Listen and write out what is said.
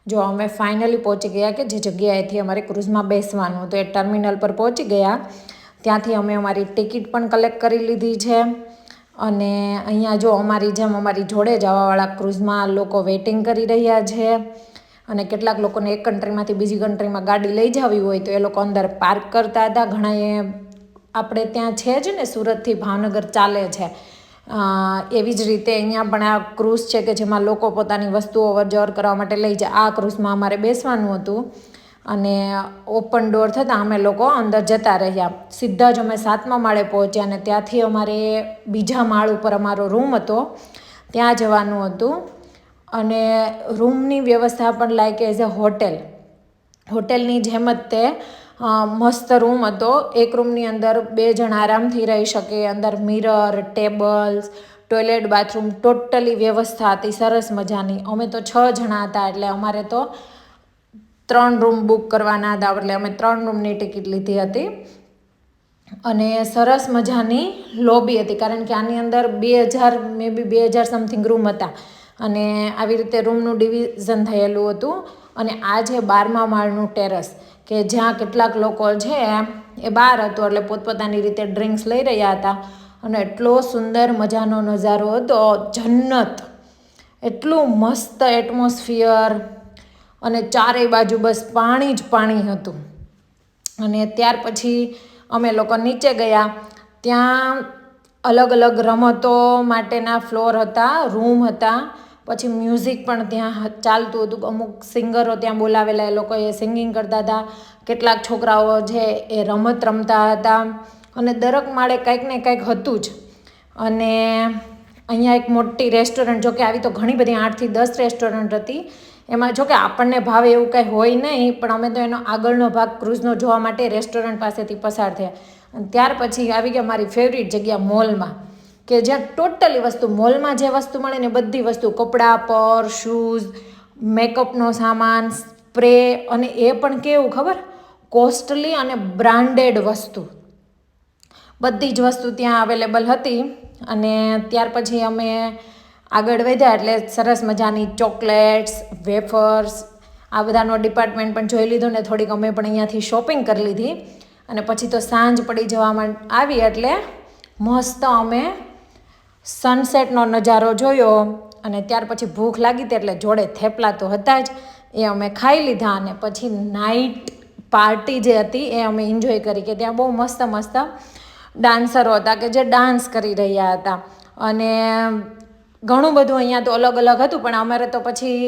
જો અમે ફાઇનલી પહોંચી ગયા કે જે જગ્યાએથી અમારે ક્રૂઝમાં બેસવાનું તો એ ટર્મિનલ પર પહોંચી ગયા. ત્યાંથી અમે અમારી ટિકિટ પણ કલેક્ટ કરી લીધી છે. અને અહીંયા જો અમારી જેમ અમારી જોડે જવાવાળા ક્રૂઝમાં લોકો વેઇટિંગ કરી રહ્યા છે. અને કેટલાક લોકોને એક કન્ટ્રીમાંથી બીજી કન્ટ્રીમાં ગાડી લઈ જવી હોય તો એ લોકો અંદર પાર્ક કરતા હતા. ઘણાએ આપણે ત્યાં છે જ ને સુરતથી ભાવનગર ચાલે છે, એવી જ રીતે અહીંયા પણ આ ક્રૂઝ છે કે જેમાં લોકો પોતાની વસ્તુઓ અવરજવર કરવા માટે લઈ જાય. આ ક્રૂઝમાં અમારે બેસવાનું હતું અને ઓપન ડોર થતાં અમે લોકો અંદર જતા રહ્યા. સીધા જ અમે 7મા માળે પહોંચ્યા અને ત્યાંથી અમારે બીજા માળ ઉપર અમારો રૂમ હતો, ત્યાં જવાનું હતું. અને રૂમની વ્યવસ્થા પણ લાઈક એઝ અ હોટેલની જેમ જ તે મસ્ત રૂમ હતો. એક રૂમની અંદર 2 જણ આરામથી રહી શકે. અંદર mirror, tables, toilet, bathroom totally વ્યવસ્થા હતી સરસ મજાની. અમે તો 6 જણા હતા એટલે અમારે તો 3 રૂમ બુક કરવાના હતા, એટલે અમે 3 રૂમની ટિકિટ લીધી હતી. અને સરસ મજાની લોબી હતી કારણ કે આની અંદર 2000 સમથિંગ રૂમ હતા અને આવી રીતે રૂમનું ડિવિઝન થયેલું હતું. અને આ છે 12મા માળનું ટેરેસ કે જ્યાં કેટલાક લોકો છે એ બહાર હતો એટલે પોતપોતાની રીતે ડ્રિંક્સ લઈ રહ્યા હતા. અને એટલો સુંદર મજાનો નજારો હતો, જન્નત, એટલું મસ્ત એટમોસ્ફિયર અને ચારેય બાજુ બસ પાણી જ પાણી હતું. અને ત્યાર પછી અમે લોકો નીચે ગયા. ત્યાં અલગ અલગ રમતો માટેના ફ્લોર હતા, રૂમ હતા. પછી મ્યુઝિક પણ ત્યાં ચાલતું હતું. અમુક સિંગરો ત્યાં બોલાવેલા, એ લોકોએ સિંગિંગ કરતા હતા. કેટલાક છોકરાઓ છે એ રમત રમતા હતા. અને દરેક માળે કંઈક ને કંઈક હતું જ. અને અહીંયા એક મોટી રેસ્ટોરન્ટ, જો કે આવી તો ઘણી બધી 8 થી 10 રેસ્ટોરન્ટ હતી. એમાં જો કે આપણને ભાવે એવું કંઈ હોય નહીં, પણ અમે તો એનો આગળનો ભાગ ક્રૂઝનો જોવા માટે રેસ્ટોરન્ટ પાસેથી પસાર થયા. અને ત્યાર પછી આવી ગયા મારી ફેવરિટ જગ્યા મોલમાં, કે જ્યાં ટોટલી વસ્તુ, મોલમાં જે વસ્તુ મળે ને બધી વસ્તુ, કપડાં, પર્સ, શૂઝ, મેકઅપનો સામાન, સ્પ્રે, અને એ પણ કેવું ખબર, કોસ્ટલી અને બ્રાન્ડેડ વસ્તુ, બધી જ વસ્તુ ત્યાં અવેલેબલ હતી. અને ત્યાર પછી અમે આગળ વધ્યા એટલે સરસ મજાની ચોકલેટ્સ, વેફર્સ, આ બધાનો ડિપાર્ટમેન્ટ પણ જોઈ લીધો ને થોડીક અમે પણ અહીંયાથી શોપિંગ કરી લીધી. અને પછી તો સાંજ પડી જવામાં આવી એટલે મસ્ત અમે સનસેટનો નજારો જોયો. અને ત્યાર પછી ભૂખ લાગી હતી એટલે જોડે થેપલા તો હતા જ, એ અમે ખાઈ લીધા. અને પછી નાઇટ પાર્ટી જે હતી એ અમે એન્જોય કરી, કે ત્યાં બહુ મસ્ત મસ્ત ડાન્સરો હતા કે જે ડાન્સ કરી રહ્યા હતા. અને ઘણું બધું અહીંયા તો અલગ અલગ હતું, પણ અમારે તો પછી